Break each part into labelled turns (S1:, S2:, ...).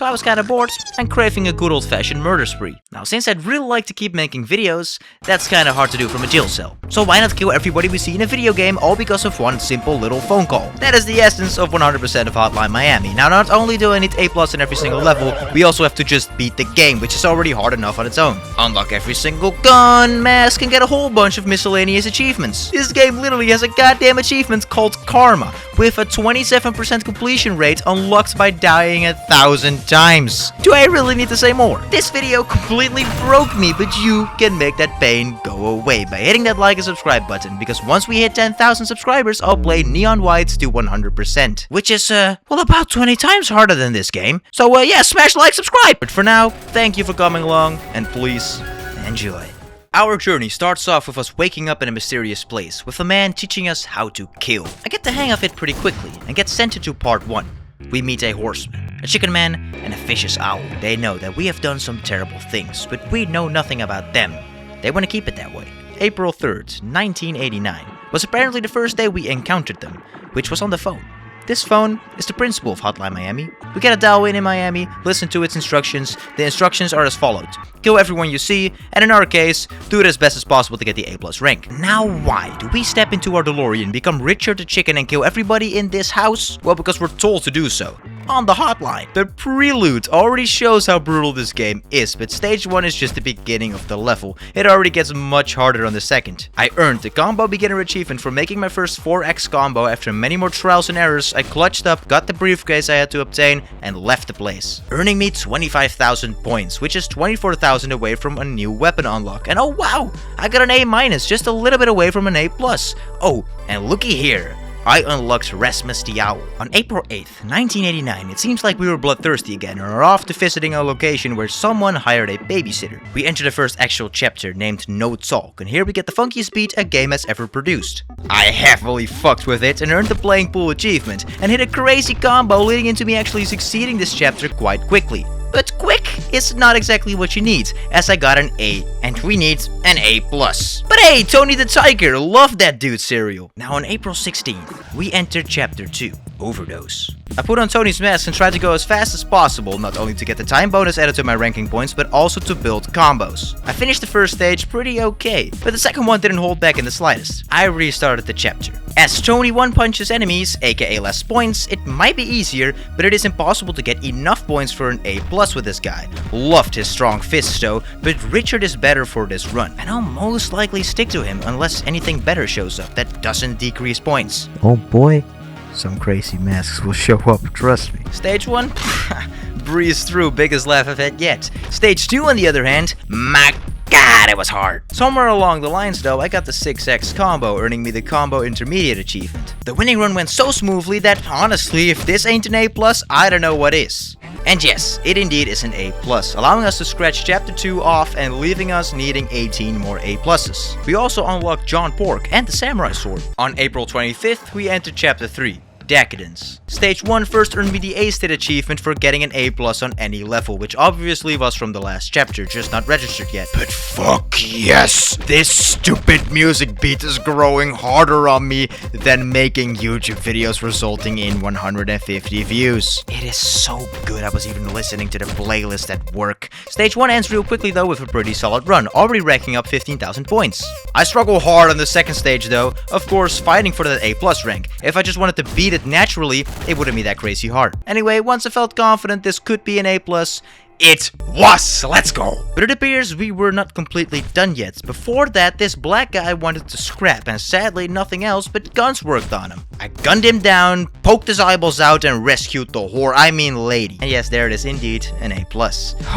S1: so I was kinda bored and craving a good old-fashioned murder spree. Now, since I'd really like to keep making videos, that's kinda hard to do from a jail cell. So why not kill everybody we see in a video game all because of one simple little phone call? That is the essence of 100% of Hotline Miami. Now, not only do I need A+ in every single level, we also have to just beat the game, which is already hard enough on its own. Unlock every single gun, mask, and get a whole bunch of miscellaneous achievements. This game literally has a goddamn achievement called Karma, with a 27% completion rate unlocked by dying 1,000 times. Do I really need to say more? This video completely broke me, but you can make that pain go away by hitting that like and subscribe button, because once we hit 10,000 subscribers, I'll play Neon Whites to 100%, which is, well, about 20 times harder than this game. So, yeah, smash like, subscribe! But for now, thank you for coming along, and please, enjoy. Our journey starts off with us waking up in a mysterious place, with a man teaching us how to kill. I get the hang of it pretty quickly, and get sent into part 1. We meet a horseman, a chicken man, and a vicious owl. They know that we have done some terrible things, but we know nothing about them. They want to keep it that way. April 3rd, 1989, was apparently the first day we encountered them, which was on the phone. This phone is the principal of Hotline Miami. We get a dial in Miami, listen to its instructions. The instructions are as followed: kill everyone you see, and in our case, do it as best as possible to get the A+ rank. Now, why do we step into our DeLorean, become Richard the Chicken, and kill everybody in this house? Well, because we're told to do so. On the hotline. The Prelude already shows how brutal this game is, but stage 1 is just the beginning of the level. It already gets much harder on the second. I earned the combo beginner achievement for making my first 4x combo. After many more trials and errors, I clutched up, got the briefcase I had to obtain, and left the place, earning me 25,000 points, which is 24,000 away from a new weapon unlock. And oh wow, I got an A-, just a little bit away from an A+. Oh, and looky here, I unlocked Rasmus the Owl. On April 8th, 1989, it seems like we were bloodthirsty again and are off to visiting a location where someone hired a babysitter. We enter the first actual chapter named No Talk, and here we get the funkiest beat a game has ever produced. I heavily fucked with it and earned the playing pool achievement, and hit a crazy combo leading into me actually succeeding this chapter quite quickly. But quick is not exactly what you need, as I got an A, and we need an A+. But hey, Tony the Tiger, love that dude's cereal. Now on April 16th, we entered chapter 2, Overdose. I put on Tony's mask and tried to go as fast as possible, not only to get the time bonus added to my ranking points, but also to build combos. I finished the first stage pretty okay, but the second one didn't hold back in the slightest. I restarted the chapter. As Tony one-punches enemies, aka less points, it might be easier, but it is impossible to get enough points for an A+ with this guy. Loved his strong fists though, but Richard is better for this run, and I'll most likely stick to him unless anything better shows up that doesn't decrease points. Oh boy, some crazy masks will show up, trust me. Stage 1? Breeze through, biggest laugh I've had yet. Stage 2 on the other hand, my god, it was hard. Somewhere along the lines though, I got the 6x combo, earning me the combo intermediate achievement. The winning run went so smoothly that honestly, if this ain't an A+, I don't know what is. And yes, it indeed is an A+, allowing us to scratch chapter 2 off and leaving us needing 18 more A+. We also unlocked John Pork and the Samurai Sword. On April 25th, we entered chapter 3. Decadence. Stage 1 first earned me the A-state achievement for getting an A+ on any level, which obviously was from the last chapter, just not registered yet. But fuck yes! This stupid music beat is growing harder on me than making YouTube videos resulting in 150 views. It is so good, I was even listening to the playlist at work. Stage 1 ends real quickly though with a pretty solid run, already racking up 15,000 points. I struggle hard on the second stage though, of course fighting for that A+ rank. If I just wanted to beat it naturally, it wouldn't be that crazy hard. Anyway, once I felt confident this could be an A+, it was! Let's go! But it appears we were not completely done yet. Before that, this black guy wanted to scrap, and sadly nothing else but guns worked on him. I gunned him down, poked his eyeballs out, and rescued the whore, I mean lady. And yes, there it is indeed, an A+.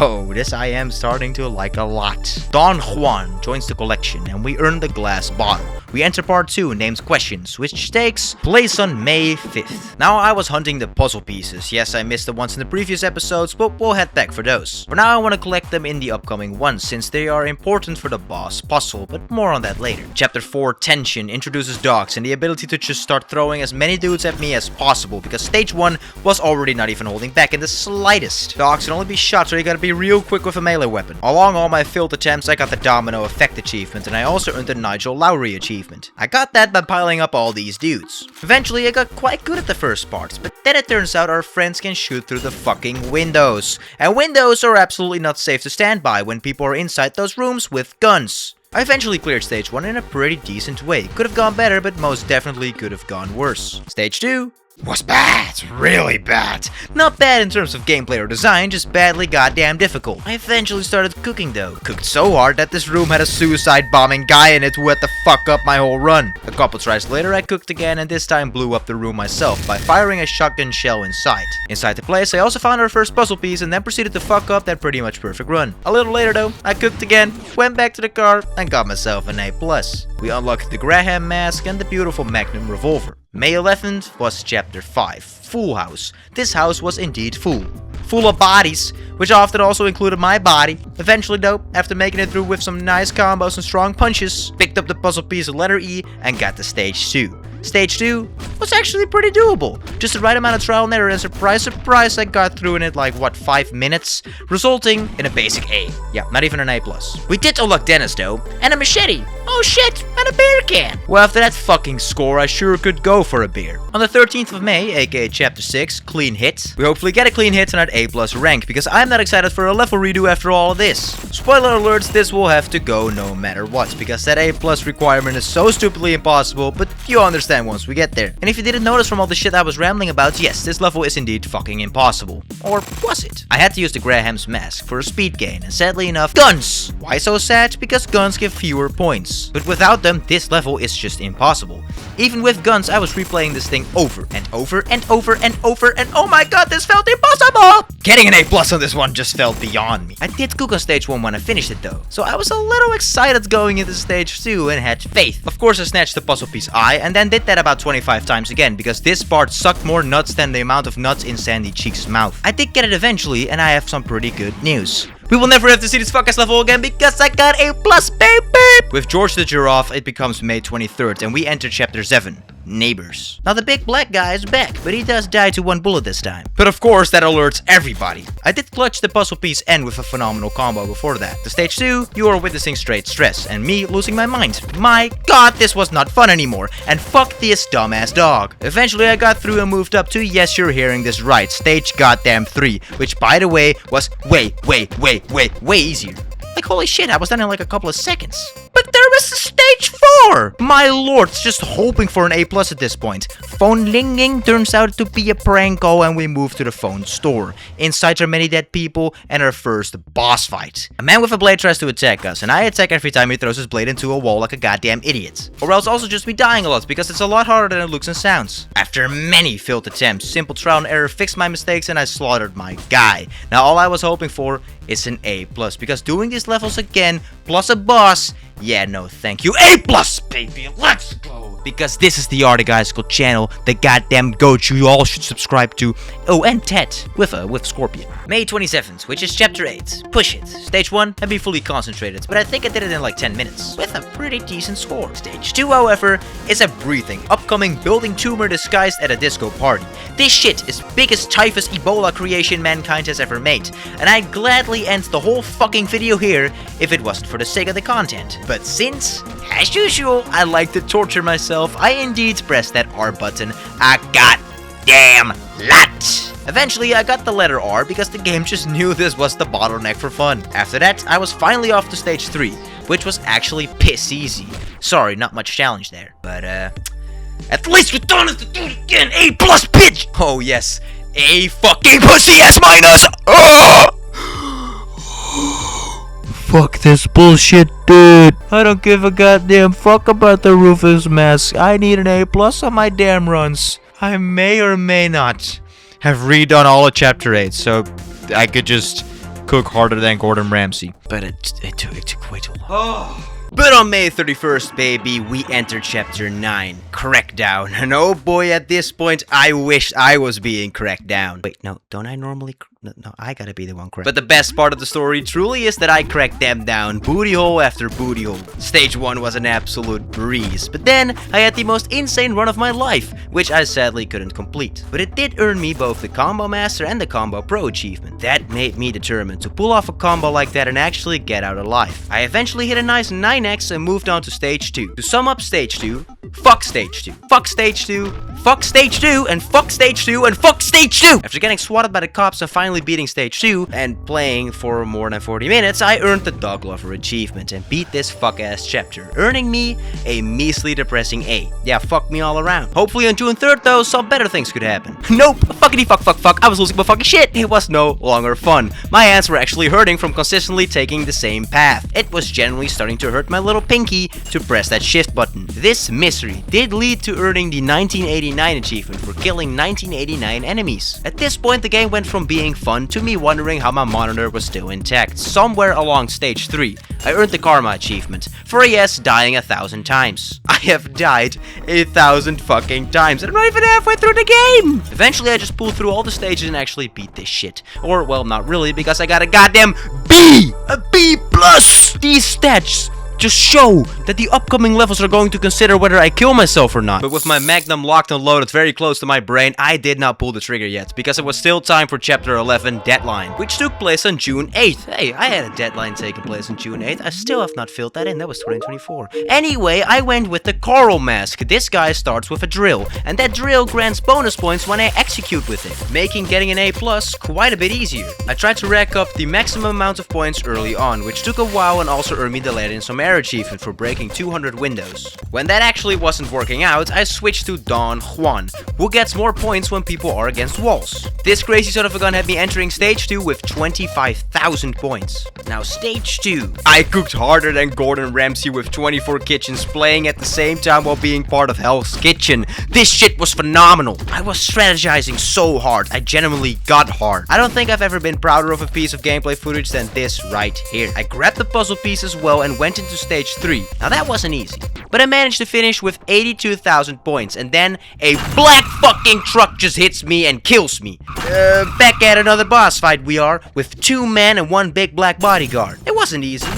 S1: Oh, this I am starting to like a lot. Don Juan joins the collection, and we earn the glass bottle. We enter part 2, named Questions, which takes place on May 5th. Now, I was hunting the puzzle pieces. Yes, I missed the ones in the previous episodes, but we'll head back for those. For now, I want to collect them in the upcoming ones, since they are important for the boss puzzle, but more on that later. Chapter 4, Tension, introduces dogs and the ability to just start throwing as many dudes at me as possible, because stage 1 was already not even holding back in the slightest. Dogs can only be shot, so you gotta be real quick with a melee weapon. Along all my failed attempts, I got the Domino Effect achievement, and I also earned the Nigel Lowry achievement. achievement. I got that by piling up all these dudes. Eventually, I got quite good at the first parts, but then it turns out our friends can shoot through the fucking windows. And windows are absolutely not safe to stand by when people are inside those rooms with guns. I eventually cleared stage 1 in a pretty decent way. Could have gone better, but most definitely could have gone worse. Stage 2 was bad, really bad. Not bad in terms of gameplay or design, just badly goddamn difficult. I eventually started cooking though. Cooked so hard that this room had a suicide bombing guy in it who had to fuck up my whole run. A couple tries later I cooked again and this time blew up the room myself by firing a shotgun shell inside. Inside the place I also found our first puzzle piece and then proceeded to fuck up that pretty much perfect run. A little later though, I cooked again, went back to the car and got myself an A+. We unlocked the Graham mask and the beautiful Magnum revolver. May 11th was Chapter 5, Full House. This house was indeed full. Full of bodies, which often also included my body. Eventually though, after making it through with some nice combos and strong punches, picked up the puzzle piece of letter E and got to Stage 2. Stage 2 was actually pretty doable. Just the right amount of trial and error and surprise, surprise, I got through in it like, what, 5 minutes? Resulting in a basic A. Yeah, not even an A+. We did unlock Dennis though, and a machete. Oh shit, and a beer can. Well, after that fucking score, I sure could go for a beer. On the 13th of May, aka Chapter 6, Clean Hit. We hopefully get a clean hit on our A+ rank, because I'm not excited for a level redo after all of this. Spoiler alerts, this will have to go no matter what, because that A+ requirement is so stupidly impossible, but you understand once we get there. And if you didn't notice from all the shit I was rambling about, yes, this level is indeed fucking impossible. Or was it? I had to use the Graham's mask for a speed gain, and sadly enough, guns! Why so sad? Because guns give fewer points. But without them, this level is just impossible. Even with guns, I was replaying this thing over and over and over and over, and oh my god, this felt impossible! Getting an A+ on this one just felt beyond me. I did cook on Stage 1 when I finished it though, so I was a little excited going into Stage 2 and had faith. Of course I snatched the puzzle piece I, and then did that about 25 times again, because this part sucked more nuts than the amount of nuts in Sandy Cheek's mouth. I did get it eventually, and I have some pretty good news. We will never have to see this fuck-ass level again because I got A+, baby! With George the Giraffe, it becomes May 23rd, and we enter Chapter 7. Neighbors. Now the big black guy is back, but he does die to one bullet this time. But of course that alerts everybody. I did clutch the puzzle piece N with a phenomenal combo before that. To Stage 2, you are witnessing straight stress, and me losing my mind. My god, this was not fun anymore, and fuck this dumbass dog. Eventually I got through and moved up to, yes you're hearing this right, Stage goddamn 3, which by the way was way easier. Like holy shit, I was done in like a couple of seconds. But there was Stage 4! My lord, just hoping for an A+ at this point. Phone ringing turns out to be a prank call and we move to the phone store. Inside are many dead people and our first boss fight. A man with a blade tries to attack us and I attack every time he throws his blade into a wall like a goddamn idiot. Or else also just be dying a lot because it's a lot harder than it looks and sounds. After many failed attempts, simple trial and error fixed my mistakes and I slaughtered my guy. Now all I was hoping for is an A+, because doing these levels again, plus a boss, yeah, no thank you. A+, baby, let's go! Because this is the Article channel, the goddamn goat you all should subscribe to. Oh, and Ted, with Scorpion. May 27th, which is Chapter 8. Push it. Stage 1, and be fully concentrated, but I think I did it in like 10 minutes, with a pretty decent score. Stage 2, however, is a breathing, upcoming building tumor disguised at a disco party. This shit is biggest typhus Ebola creation mankind has ever made, and I'd gladly end the whole fucking video here if it wasn't for the sake of the content. But since, as usual, I like to torture myself, I indeed pressed that R button a goddamn lot. Eventually, I got the letter R because the game just knew this was the bottleneck for fun. After that, I was finally off to Stage 3, which was actually piss easy. Sorry, not much challenge there, but at least we don't have to do it again. A+, bitch! Oh yes, A fucking pussy S minus! Fuck this bullshit, dude. I don't give a goddamn fuck about the Rufus mask. I need an A+ on my damn runs. I may or may not have redone all of Chapter 8, so I could just cook harder than Gordon Ramsay. But it took way too long. But on May 31st, baby, we enter Chapter 9, Crackdown. And oh boy, at this point, I wished I was being cracked down. Wait, no, don't I normally No, I gotta be the one correct. But the best part of the story truly is that I cracked them down booty hole after booty hole. Stage 1 was an absolute breeze, but then I had the most insane run of my life, which I sadly couldn't complete. But it did earn me both the Combo Master and the Combo Pro achievement. That made me determined to pull off a combo like that and actually get out alive. I eventually hit a nice 9x and moved on to Stage 2. To sum up Stage 2, fuck Stage 2. Fuck Stage 2. Fuck Stage 2 and fuck Stage 2 and fuck Stage 2! After getting swatted by the cops and finally beating Stage 2 and playing for more than 40 minutes, I earned the Dog Lover achievement and beat this fuck-ass chapter, earning me a measly depressing A. Yeah, fuck me all around. Hopefully on June 3rd though, some better things could happen. Nope! Fuckity fuck, I was losing my fucking shit! It was no longer fun. My hands were actually hurting from consistently taking the same path. It was generally starting to hurt my little pinky to press that shift button. This misery did lead to earning the 1989 achievement for killing 1989 enemies. At this point, the game went from being fun to me wondering how my monitor was still intact. Somewhere along Stage 3, I earned the Karma achievement for yes, dying 1,000 times. I have died 1,000 fucking times and I'm not even halfway through the game! Eventually, I just pulled through all the stages and actually beat this shit. Or, well, not really, because I got a goddamn B! A B+! These stats just show that the upcoming levels are going to consider whether I kill myself or not. But with my Magnum locked and loaded very close to my brain, I did not pull the trigger yet, because it was still time for Chapter 11 Deadline, which took place on June 8th. Hey, I had a deadline taking place on June 8th. I still have not filled that in. That was 2024. Anyway, I went with the Coral Mask. This guy starts with a drill, and that drill grants bonus points when I execute with it, making getting an A+ quite a bit easier. I tried to rack up the maximum amount of points early on, which took a while and also earned me the Let in Some Air achievement for breaking 200 windows. When that actually wasn't working out, I switched to Don Juan, who gets more points when people are against walls. This crazy son of a gun had me entering Stage 2 with 25,000 points. Now Stage 2. I cooked harder than Gordon Ramsay with 24 kitchens playing at the same time while being part of Hell's Kitchen. This shit was phenomenal. I was strategizing so hard. I genuinely got hard. I don't think I've ever been prouder of a piece of gameplay footage than this right here. I grabbed the puzzle piece as well and went into Stage 3. Now that wasn't easy, but I managed to finish with 82,000 points, and then a black fucking truck just hits me and kills me. Back at another boss fight we are, with 2 men and 1 big black bodyguard. It wasn't easy,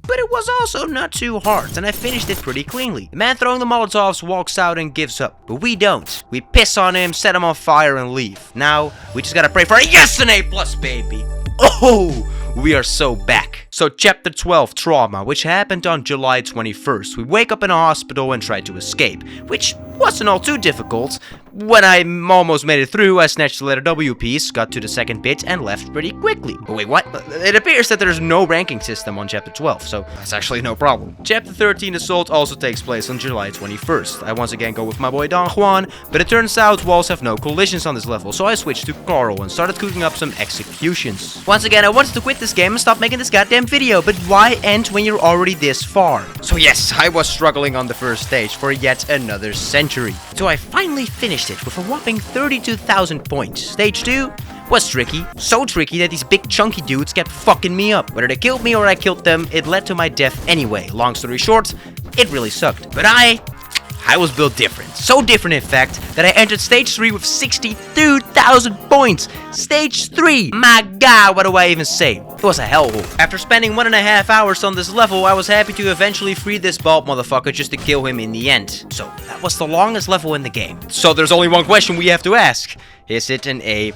S1: but it was also not too hard, and I finished it pretty cleanly. The man throwing the Molotovs walks out and gives up, but we don't. We piss on him, set him on fire, and leave. Now, we just gotta pray for a yes and A+, baby. Oh! We are so back. So Chapter 12, Trauma, which happened on July 21st. We wake up in a hospital and try to escape, which wasn't all too difficult. When I almost made it through, I snatched the letter W piece, got to the second bit, and left pretty quickly. But wait, what? It appears that there's no ranking system on Chapter 12, so that's actually no problem. Chapter 13, Assault, also takes place on July 21st. I once again go with my boy Don Juan, but it turns out walls have no collisions on this level, so I switched to Carl and started cooking up some executions. Once again, I wanted to quit this game and stop making this goddamn video, but why end when you're already this far? So yes, I was struggling on the first stage for yet another century. So I finally finished it with a whopping 32,000 points. Stage 2 was tricky. So tricky that these big chunky dudes kept fucking me up. Whether they killed me or I killed them, it led to my death anyway. Long story short, it really sucked. But I was built different. So different, in fact, that I entered Stage 3 with 62,000 points. Stage 3! My god, what do I even say? It was a hellhole. After spending 1.5 hours on this level, I was happy to eventually free this bald motherfucker just to kill him in the end. So, that was the longest level in the game. So there's only one question we have to ask. Is it an A+?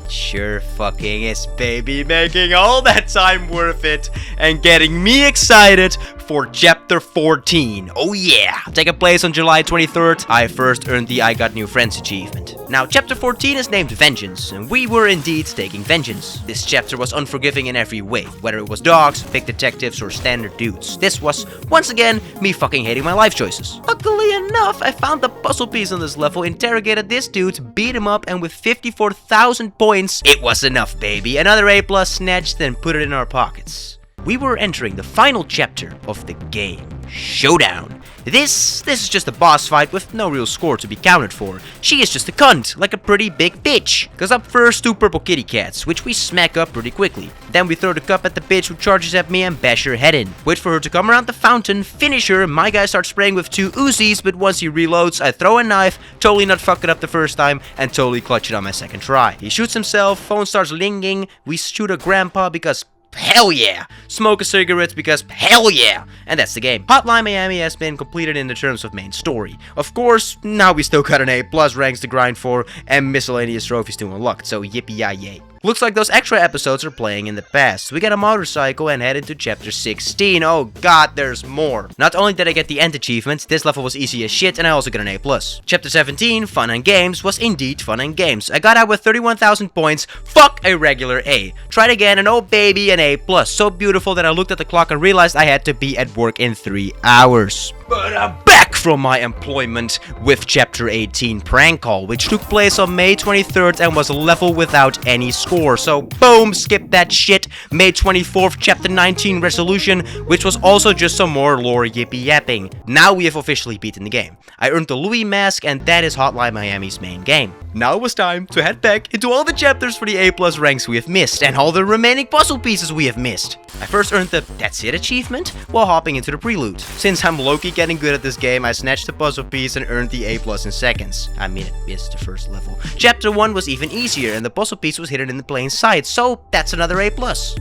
S1: Sure fucking is, baby. Making all that time worth it and getting me excited for Chapter 14. Oh yeah! Taking place on July 23rd, I first earned the I Got New Friends achievement. Now, Chapter 14 is named Vengeance, and we were indeed taking vengeance. This chapter was unforgiving in every way, whether it was dogs, big detectives, or standard dudes. This was, once again, me fucking hating my life choices. Luckily enough, I found the puzzle piece on this level, interrogated this dude, beat him up, and with 54,000 points, it was enough, baby. Another A+ snatched and put it in our pockets. We were entering the final chapter of the game, Showdown. This is just a boss fight with no real score to be counted for. She is just a cunt, like a pretty big bitch. Cause up first 2 purple kitty cats, which we smack up pretty quickly. Then we throw the cup at the bitch who charges at me and bash her head in. Wait for her to come around the fountain, finish her, my guy starts spraying with 2 Uzis, but once he reloads, I throw a knife, totally not fuck it up the first time, and totally clutch it on my second try. He shoots himself, phone starts linging, we shoot a grandpa because hell yeah! Smoke a cigarette because hell yeah! And that's the game. Hotline Miami has been completed in the terms of main story. Of course, now we still got an A+ ranks to grind for and miscellaneous trophies to unlock, so yippee-yi-yay. Looks like those extra episodes are playing in the past. We get a motorcycle and head into chapter 16. Oh god, there's more. Not only did I get the end achievement, this level was easy as shit and I also got an A+. Chapter 17, Fun and Games, was indeed fun and games. I got out with 31,000 points. Fuck a regular A. Tried again and oh baby, an A+. So beautiful that I looked at the clock and realized I had to be at work in 3 hours. But I'm back from my employment with Chapter 18 Prank Call, which took place on May 23rd and was a level without any score. So boom, skip that shit. May 24th, Chapter 19 Resolution, which was also just some more lore yippee yapping. Now we have officially beaten the game. I earned the Louis mask and that is Hotline Miami's main game. Now it was time to head back into all the chapters for the A+ ranks we have missed and all the remaining puzzle pieces we have missed. I first earned the That's It achievement while hopping into the Prelude. Since I'm low-key getting good at this game, I snatched the puzzle piece and earned the A+ in seconds. I mean, it's the first level. Chapter 1 was even easier and the puzzle piece was hidden in the plain sight, so that's another A+.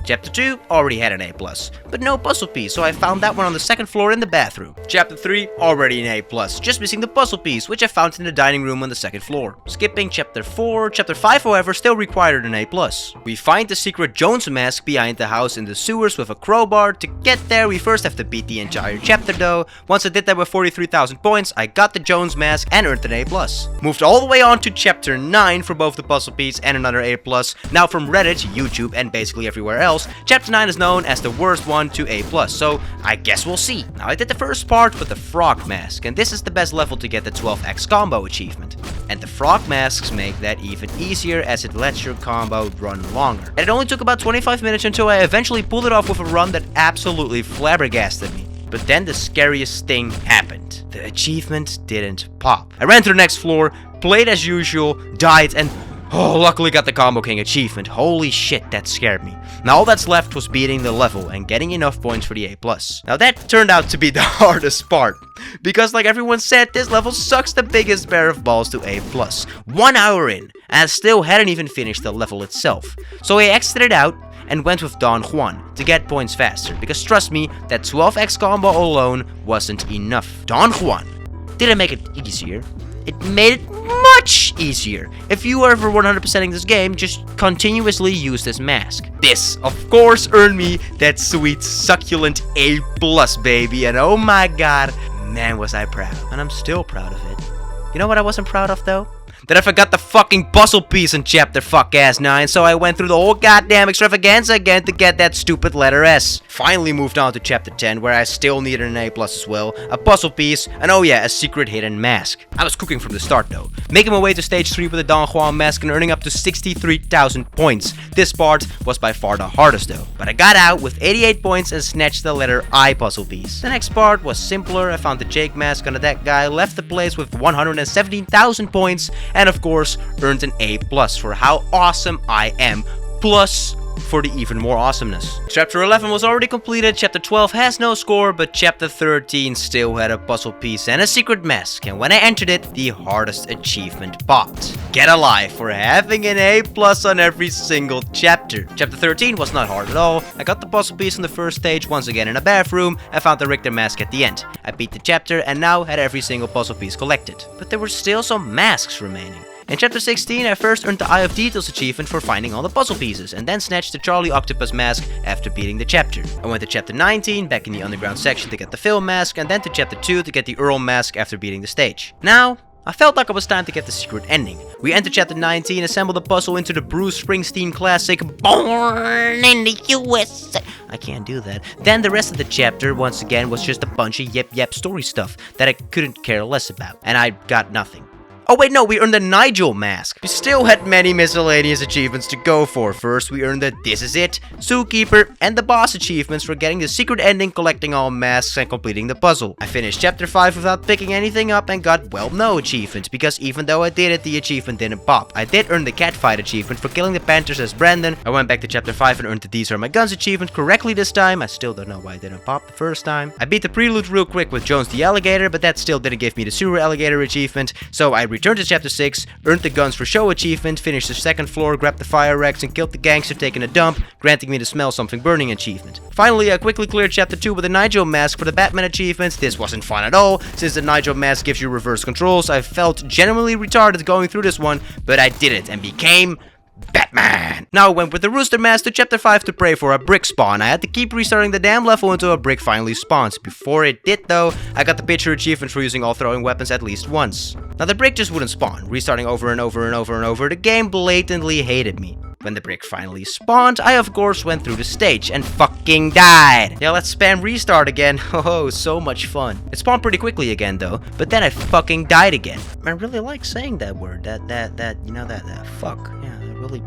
S1: Chapter 2 already had an A+, but no puzzle piece, so I found that one on the second floor in the bathroom. Chapter 3 already an A+, just missing the puzzle piece, which I found in the dining room on the second floor. Skipping Chapter 4, Chapter 5 however still required an A+. We find the secret Jones mask behind the house in the sewers with a crowbar. To get there we first have to beat the entire chapter though. Once I did that with 43,000 points, I got the Jones mask and earned an A+. Moved all the way on to Chapter 9 for both the puzzle piece and another A+. Now from Reddit, YouTube, and basically everywhere else, Chapter 9 is known as the worst one to A+, so I guess we'll see. Now I did the first part with the frog mask, and this is the best level to get the 12x combo achievement. And the frog masks make that even easier as it lets your combo run longer. And it only took about 25 minutes until I eventually pulled it off with a run that absolutely flabbergasted me. But then the scariest thing happened. The achievement didn't pop. I ran to the next floor, played as usual, died, and luckily got the Combo King achievement. Holy shit, that scared me. Now all that's left was beating the level and getting enough points for the A+. Now that turned out to be the hardest part. Because like everyone said, this level sucks the biggest pair of balls to A+. 1 hour in, and I still hadn't even finished the level itself. So I exited out and went with Don Juan to get points faster. Because trust me, that 12x combo alone wasn't enough. Don Juan didn't make it easier. It made it much easier. If you are ever 100%ing this game, just continuously use this mask. This, of course, earned me that sweet, succulent A+, baby. And oh my god, man was I proud. And I'm still proud of it. You know what I wasn't proud of though? That I forgot the fucking puzzle piece in chapter fuck-ass 9, so I went through the whole goddamn extravaganza again to get that stupid letter S. Finally moved on to chapter 10, where I still needed an A+ as well, a puzzle piece, and oh yeah, a secret hidden mask. I was cooking from the start though, making my way to stage 3 with the Don Juan mask and earning up to 63,000 points. This part was by far the hardest though, but I got out with 88 points and snatched the letter I puzzle piece. The next part was simpler. I found the Jake mask on that guy, left the place with 117,000 points, and of course, earned an A+ for how awesome I am, plus for the even more awesomeness. Chapter 11 was already completed, Chapter 12 has no score, but Chapter 13 still had a puzzle piece and a secret mask, and when I entered it, the hardest achievement popped. Get alive for having an A+ on every single chapter. Chapter 13 was not hard at all. I got the puzzle piece on the first stage once again in a bathroom, and found the Richter mask at the end. I beat the chapter and now had every single puzzle piece collected. But there were still some masks remaining. In Chapter 16, I first earned the Eye of Details achievement for finding all the puzzle pieces, and then snatched the Charlie Octopus mask after beating the chapter. I went to Chapter 19, back in the underground section to get the Phil mask, and then to Chapter 2 to get the Earl mask after beating the stage. Now, I felt like it was time to get the secret ending. We entered Chapter 19, assembled the puzzle into the Bruce Springsteen classic, Born in the USA. I can't do that. Then the rest of the chapter, once again, was just a bunch of yep story stuff that I couldn't care less about, and I got nothing. Oh wait, no, we earned the Nigel mask. We still had many miscellaneous achievements to go for. First, we earned the This Is It, Zookeeper, and the boss achievements for getting the secret ending, collecting all masks, and completing the puzzle. I finished chapter 5 without picking anything up and got, well, no achievements, because even though I did it, the achievement didn't pop. I did earn the catfight achievement for killing the Panthers as Brandon. I went back to chapter 5 and earned the These Are My Guns achievement correctly this time. I still don't know why it didn't pop the first time. I beat the Prelude real quick with Jones the Alligator, but that still didn't give me the Sewer Alligator achievement, so I returned to chapter 6, earned the Guns for Show achievement, finished the second floor, grabbed the fire Rex, and killed the gangster taking a dump, granting me the Smell Something Burning achievement. Finally, I quickly cleared chapter 2 with the Nigel mask for the Batman achievements. This wasn't fun at all, since the Nigel mask gives you reverse controls. I felt genuinely retarded going through this one, but I did it and became Batman! Now I went with the Rooster Mask to chapter 5 to pray for a brick spawn. I had to keep restarting the damn level until a brick finally spawns. Before it did though, I got the pitcher achievement for using all throwing weapons at least once. Now the brick just wouldn't spawn, restarting over and over and over and over. The game blatantly hated me. When the brick finally spawned, I of course went through the stage and fucking died. Yeah, let's spam restart again. Oh, so much fun. It spawned pretty quickly again though, but then I fucking died again. I really like saying that word, that fuck. Yeah, it really,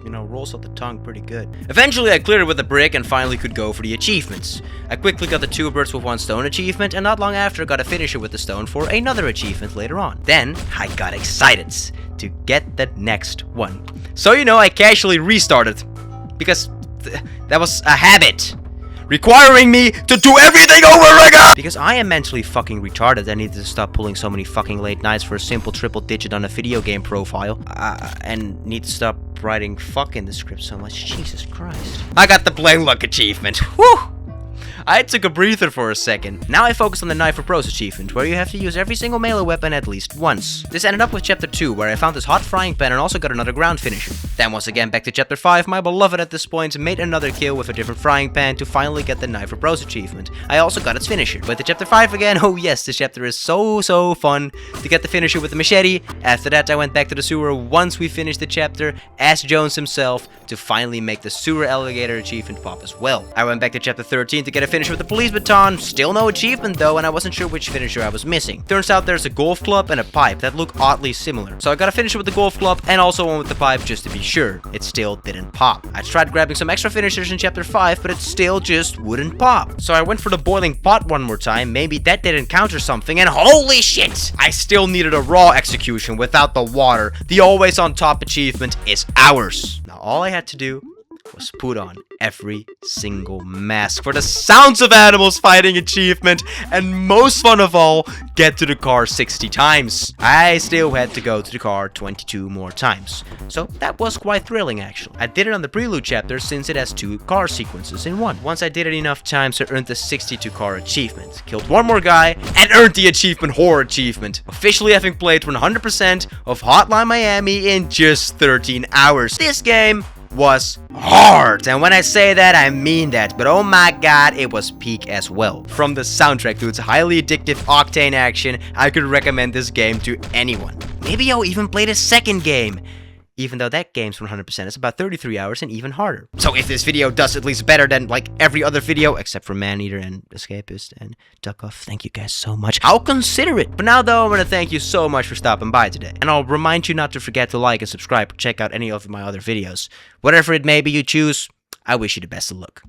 S1: rolls off the tongue pretty good. Eventually I cleared it with the brick and finally could go for the achievements. I quickly got the 2 birds with 1 stone achievement, and not long after got a finisher with the stone for another achievement later on. Then I got excited to get the next one. So I casually restarted, because that was a habit, requiring me to do everything over again! Because I am mentally fucking retarded and need to stop pulling so many fucking late nights for a simple triple digit on a video game profile. And need to stop writing fuck in the script so much. Jesus Christ. I got the Plain Luck achievement. Whew! I took a breather for a second. Now I focus on the Knife for Pros achievement, where you have to use every single melee weapon at least once. This ended up with chapter 2, where I found this hot frying pan and also got another ground finisher. Then once again back to chapter 5, my beloved at this point made another kill with a different frying pan to finally get the Knife for Pros achievement. I also got its finisher. Went to chapter 5 again. Oh yes, this chapter is so fun to get the finisher with the machete. After that I went back to the sewer once we finished the chapter as Jones himself to finally make the Sewer Alligator achievement pop as well. I went back to chapter 13 to get a finisher with the police baton. Still no achievement though, and I wasn't sure which finisher I was missing. Turns out there's a golf club and a pipe that look oddly similar. So I got a finisher with the golf club and also one with the pipe just to be sure. It still didn't pop. I tried grabbing some extra finishers in chapter 5, but it still just wouldn't pop. So I went for the boiling pot one more time. Maybe that did encounter something, and holy shit! I still needed a raw execution without the water. The always on top achievement is ours. Now all I had to do was put on every single mask for the Sounds of Animals fighting achievement, and most fun of all, get to the car 60 times. I still had to go to the car 22 more times, so that was quite thrilling actually. I did it on the Prelude chapter since it has 2 car sequences in one. Once I did it enough times, I earned the 62 car achievement, killed one more guy, and earned the achievement horror achievement, officially having played 100% of Hotline Miami in just 13 hours. This game was hard, and when I say that I mean that, but oh my god, it was peak as well. From the soundtrack to its highly addictive octane action, I could recommend this game to anyone. Maybe I'll even play the second game, even though that game's 100%. It's about 33 hours and even harder. So if this video does at least better than like every other video, except for Maneater and Escapist and Duck Off, thank you guys so much. I'll consider it. But now though, I'm gonna thank you so much for stopping by today. And I'll remind you not to forget to like and subscribe or check out any of my other videos. Whatever it may be you choose, I wish you the best of luck.